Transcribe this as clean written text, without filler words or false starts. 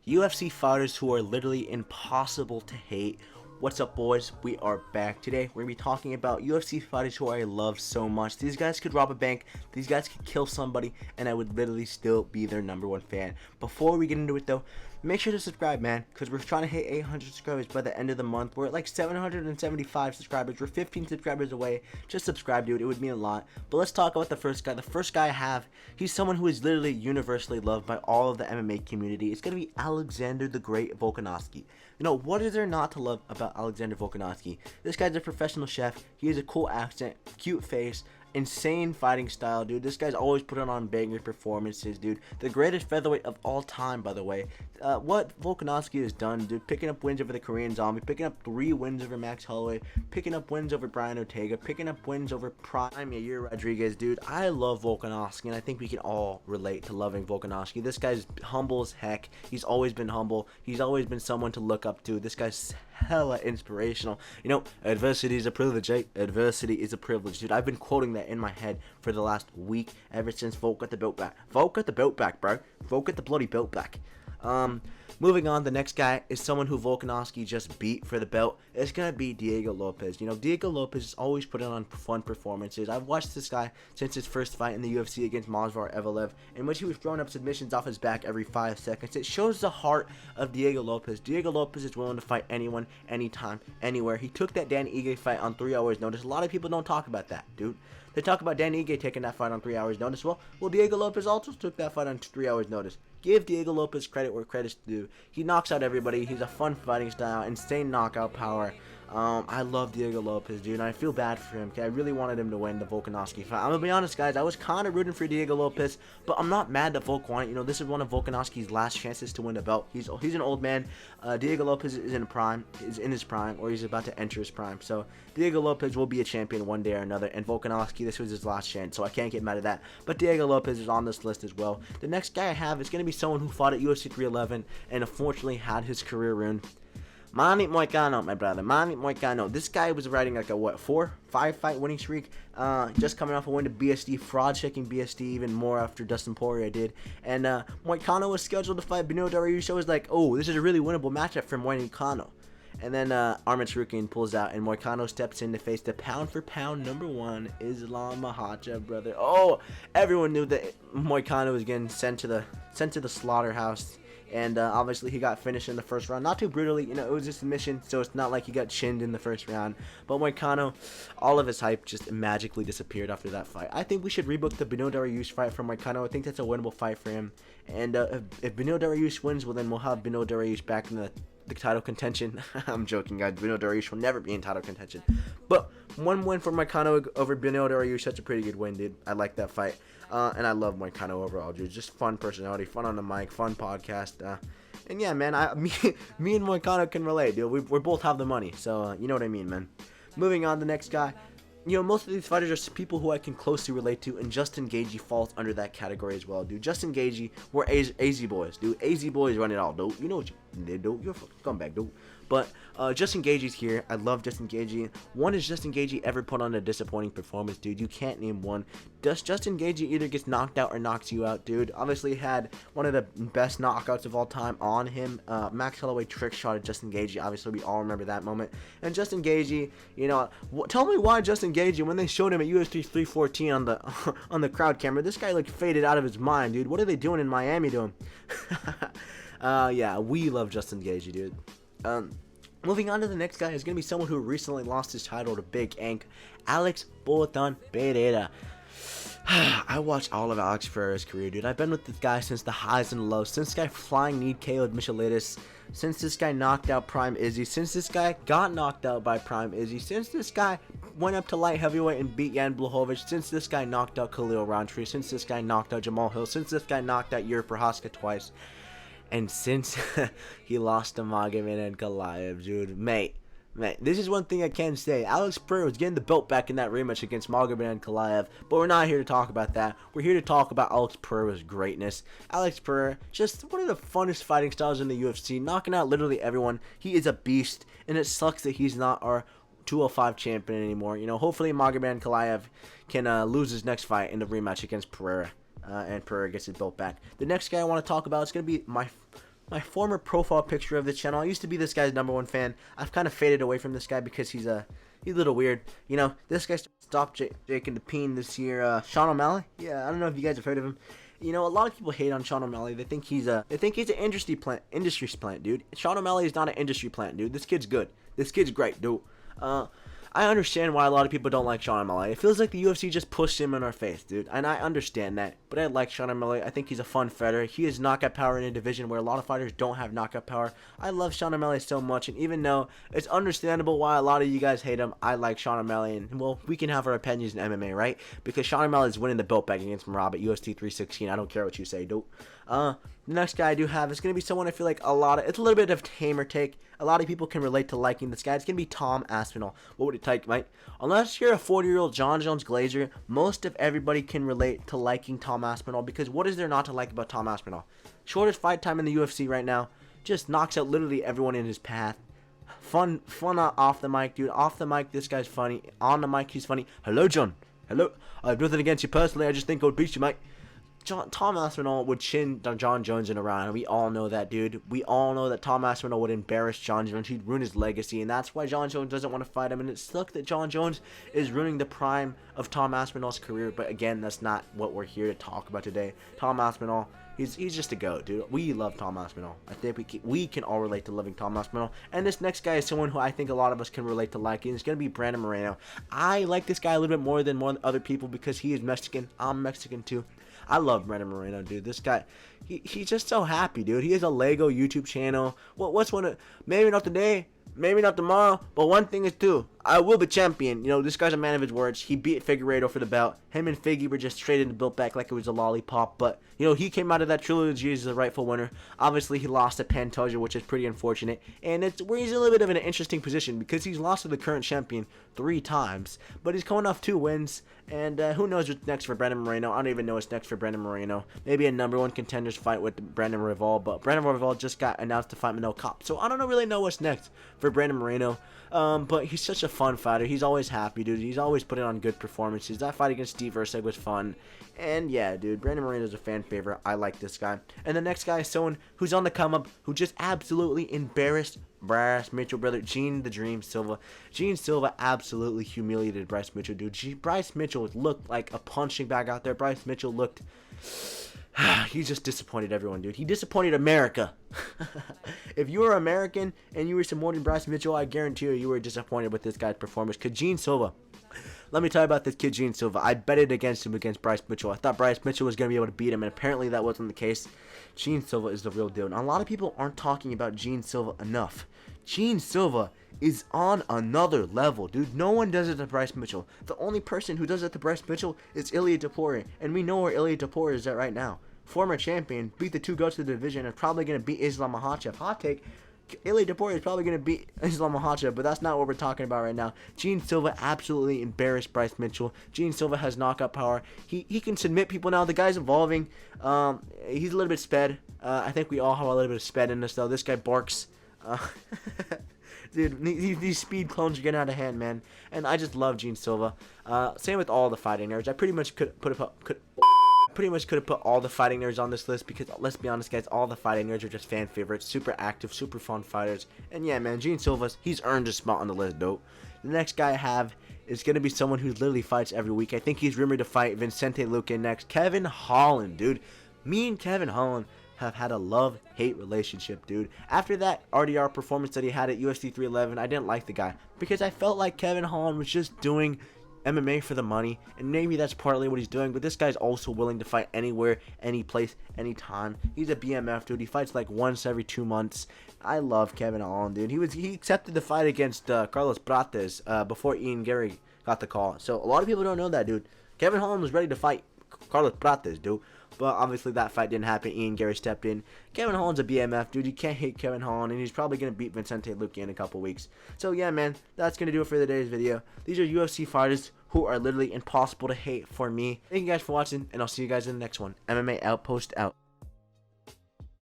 UFC fighters who are literally impossible to hate. What's up, boys? We are back. Today we're going to be talking about UFC fighters who I love so much. These guys could rob a bank, these guys could kill somebody, and I would literally still be their #1 fan. Before we get into it though, make sure to subscribe, man, because we're trying to hit 800 subscribers by the end of the month. We're at like 775 subscribers. We're 15 subscribers away. Just subscribe, dude. It would mean a lot. But let's talk about the first guy. The first guy I have, he's someone who is literally universally loved by all of the MMA community. It's going to be Alexander the Great Volkanovski. You know, what is there not to love about Alexander Volkanovski? This guy's a professional chef. He has a cool accent, cute face, insane fighting style, dude. This guy's always putting on banger performances, dude. The greatest featherweight of all time, by the way. What Volkanovski has done, dude, picking up wins over the Korean Zombie, picking up 3 wins over Max Holloway, picking up wins over Brian Ortega, picking up wins over Prime Yair Rodriguez, dude. I love Volkanovski, and I think we can all relate to loving Volkanovski. This guy's humble as heck. He's always been humble. He's always been someone to look up to. This guy's hella inspirational. You know, adversity is a privilege, eh? Adversity is a privilege, dude. I've been quoting that in my head for the last week, ever since Volk got the belt back. Volk got the belt back, bro. Volk got the bloody belt back. Moving on, the next guy is someone who Volkanovski just beat for the belt. It's gonna be Diego Lopez. You know, Diego Lopez is always putting on fun performances. I've watched this guy since his first fight in the UFC against Movsar Evelev, in which he was throwing up submissions off his back every 5 seconds. It shows the heart of Diego Lopez. Diego Lopez is willing to fight anyone, anytime, anywhere. He took that Dan Ige fight on 3 hours notice. A lot of people don't talk about that, dude. They talk about Dan Ige taking that fight on 3 hours notice. Well, Diego Lopez also took that fight on 3 hours notice. Give Diego Lopez credit where credit's due. He knocks out everybody. He's a fun fighting style, insane knockout power. I love Diego Lopez, dude, and I feel bad for him, because I really wanted him to win the Volkanovski fight. I'm going to be honest, guys, I was kind of rooting for Diego Lopez, but I'm not mad that Volk won it. You know, this is one of Volkanovski's last chances to win the belt. He's an old man. Diego Lopez is in his prime, or he's about to enter his prime. So Diego Lopez will be a champion one day or another, and Volkanovski, this was his last chance, so I can't get mad at that. But Diego Lopez is on this list as well. The next guy I have is going to be someone who fought at UFC 311 and unfortunately had his career ruined. Manny Moicano, my brother. Manny Moicano. This guy was riding like a, 4-5 fight winning streak. Just coming off a win to BSD, fraud checking BSD even more after Dustin Poirier did. And Moicano was scheduled to fight Beneil Dariush. So it was like, oh, this is a really winnable matchup for Moicano. And then Arman Tsarukyan pulls out, and Moicano steps in to face the pound-for-pound #1 Islam Makhachev, brother. Oh, everyone knew that Moicano was getting sent to the slaughterhouse. And obviously he got finished in the first round. Not too brutally, you know, it was a submission, so it's not like he got chinned in the first round. But Moicano, all of his hype just magically disappeared after that fight. I think we should rebook the Beneil Dariush fight for Moicano. I think that's a winnable fight for him. And if Beneil Dariush wins, well, then we'll have Beneil Dariush back in the title contention. I'm joking, guys. Beneil Dariush will never be in title contention. But one win for Moicano over Beneil Dariush. That's a pretty good win, dude. I like that fight. And I love Moicano overall, dude. Just fun personality, fun on the mic, fun podcast. And yeah, man, me and Moicano can relate, dude. We both have the money, so you know what I mean, man. Moving on, the next guy. You know, most of these fighters are people who I can closely relate to, and Justin Gaethje falls under that category as well, dude. Justin Gaethje, we're AZ boys, dude. AZ boys run it all, dude. You know what you did, dude. You're a fucking scumbag, dude. But Justin Gaethje's here. I love Justin Gaethje. When has Justin Gaethje ever put on a disappointing performance, dude? You can't name one. Justin Gaethje either gets knocked out or knocks you out, dude. Obviously had one of the best knockouts of all time on him. Max Holloway trick shot at Justin Gaethje. Obviously, we all remember that moment. And Justin Gaethje, you know, tell me why Justin Gaethje, when they showed him at UFC 314 on the on the crowd camera, this guy looked faded out of his mind, dude. What are they doing in Miami to him? Yeah, we love Justin Gaethje, dude. Moving on to the next guy is going to be someone who recently lost his title to Big Ink, Alex Botan Pereira. I watched all of Alex Pereira's career, dude. I've been with this guy since the highs and lows, since this guy flying knee KO'd Michelitis, since this guy knocked out Prime Izzy, since this guy got knocked out by Prime Izzy, since this guy went up to light heavyweight and beat Jan Blachowicz, since this guy knocked out Khalil Rountree, since this guy knocked out Jamal Hill, since this guy knocked out Yuri Prochazka twice. And since he lost to Magomed Ankalaev, dude, mate, this is one thing I can say. Alex Pereira was getting the belt back in that rematch against Magomed Ankalaev, but we're not here to talk about that. We're here to talk about Alex Pereira's greatness. Alex Pereira, just one of the funnest fighting styles in the UFC, knocking out literally everyone. He is a beast, and it sucks that he's not our 205 champion anymore. You know, hopefully Magomed Ankalaev can lose his next fight in the rematch against Pereira. And Pereira gets his belt back. The next guy I want to talk about is going to be my former profile picture of the channel. I used to be this guy's #1 fan. I've kind of faded away from this guy because he's a little weird. You know, this guy stopped Jake and Depine this year. Shauna Ali. Yeah, I don't know if you guys have heard of him. You know, a lot of people hate on Shauna Ali. They think he's an industry plant, dude. Shauna Ali is not an industry plant, dude. This kid's good. This kid's great, dude. I understand why a lot of people don't like Shauna Ali. It feels like the UFC just pushed him in our face, dude. And I understand that. But I like Shauna Ali. I think he's a fun fighter. He has knockout power in a division where a lot of fighters don't have knockout power. I love Shauna Ali so much. And even though it's understandable why a lot of you guys hate him, I like Shauna Ali. And, well, we can have our opinions in MMA, right? Because Shauna Ali is winning the belt back against Marab at UFC 316. I don't care what you say, dude. The next guy I do have is going to be someone I feel like it's a little bit of a tamer take. A lot of people can relate to liking this guy. It's going to be Tom Aspinall. What would it take, Mike? Unless you're a 40-year-old John Jones Glazer, most of everybody can relate to liking Tom Aspinall, because what is there not to like about Tom Aspinall? Shortest fight time in the UFC right now. Just knocks out literally everyone in his path. Fun off the mic, dude. Off the mic, this guy's funny. On the mic, he's funny. Hello, John. Hello. I have nothing against you personally. I just think I would beat you, Mike. Tom Aspinall would chin John Jones in a round, and we all know that, dude. We all know that Tom Aspinall would embarrass John Jones. He'd ruin his legacy, and that's why John Jones doesn't want to fight him. And it sucks that John Jones is ruining the prime of Tom Aspinall's career, but again, that's not what we're here to talk about today. Tom Aspinall, he's just a goat, dude. We love Tom Aspinall. I think we can all relate to loving Tom Aspinall. And this next guy is someone who I think a lot of us can relate to liking. It's going to be Brandon Moreno. I like this guy a little bit more than other people because he is Mexican. I'm Mexican too. I love Brandon Moreno, dude. This guy, he's just so happy, dude. He has a Lego YouTube channel. What's one of, maybe not today, maybe not tomorrow, but one thing is true. I will be champion. You know, this guy's a man of his words. He beat Figueiredo for the belt. Him and Figgy were just traded the belt back like it was a lollipop. But, you know, he came out of that trilogy as the rightful winner. Obviously, he lost to Pantoja, which is pretty unfortunate. And it's where he's in a little bit of an interesting position because he's lost to the current champion 3 times. But he's coming off 2 wins. And who knows what's next for Brandon Moreno. I don't even know what's next for Brandon Moreno. Maybe a #1 contenders fight with Brandon Royval. But Brandon Royval just got announced to fight Manel Kape. So I don't really know what's next for Brandon Moreno. But he's such a fun fighter. He's always happy, dude. He's always putting on good performances. That fight against Steve Erceg was fun. And yeah, dude, Brandon Moreno is a fan favorite. I like this guy. And the next guy is someone who's on the come up, who just absolutely embarrassed Bryce Mitchell, brother, Gene the Dream Silva. Gene Silva absolutely humiliated Bryce Mitchell, dude. Bryce Mitchell looked like a punching bag out there. Bryce Mitchell looked... he just disappointed everyone, dude. He disappointed America. If you were American and you were supporting Bryce Mitchell, I guarantee you were disappointed with this guy's performance. Because Gene Silva, let me tell you about this kid, Gene Silva. I betted against him against Bryce Mitchell. I thought Bryce Mitchell was going to be able to beat him, and apparently that wasn't the case. Gene Silva is the real deal. And a lot of people aren't talking about Gene Silva enough. Gene Silva is on another level, dude. No one does it to Bryce Mitchell. The only person who does it to Bryce Mitchell is Ilia Topuria, and we know where Ilia Topuria is at right now. Former champion, beat the 2 goats of the division, and probably going to beat Islam Makhachev. Hot take, Ilia Topuria is probably going to beat Islam Makhachev, but that's not what we're talking about right now. Gene Silva absolutely embarrassed Bryce Mitchell. Gene Silva has knockout power. He can submit people now. The guy's evolving. He's a little bit sped. I think we all have a little bit of sped in us, though. This guy barks. Dude, these speed clones are getting out of hand, man. And I just love Gene Silva. Same with all the fighting nerds. I pretty much could have put all the fighting nerds on this list because, let's be honest, guys, all the fighting nerds are just fan favorites, super active, super fun fighters. And yeah, man, Gene Silva, he's earned a spot on the list, dope. The next guy I have is going to be someone who literally fights every week. I think he's rumored to fight Vicente Luque next. Kevin Holland, dude. Me and Kevin Holland have had a love-hate relationship, dude. After that RDR performance that he had at UFC 311, I didn't like the guy because I felt like Kevin Holland was just doing MMA for the money, and maybe that's partly what he's doing, but this guy's also willing to fight anywhere, any place, anytime. He's a BMF, dude. He fights like once every 2 months. I love Kevin Holland, dude. He accepted the fight against Carlos Prates before Ian Gary got the call. So a lot of people don't know that, dude. Kevin Holland was ready to fight Carlos Prates, dude. But obviously that fight didn't happen. Ian Gary stepped in. Kevin Holland's a BMF, dude. You can't hate Kevin Holland, and he's probably going to beat Vicente Luque in a couple weeks. So yeah, man, that's going to do it for today's video. These are UFC fighters who are literally impossible to hate for me. Thank you guys for watching, and I'll see you guys in the next one. MMA Outpost out.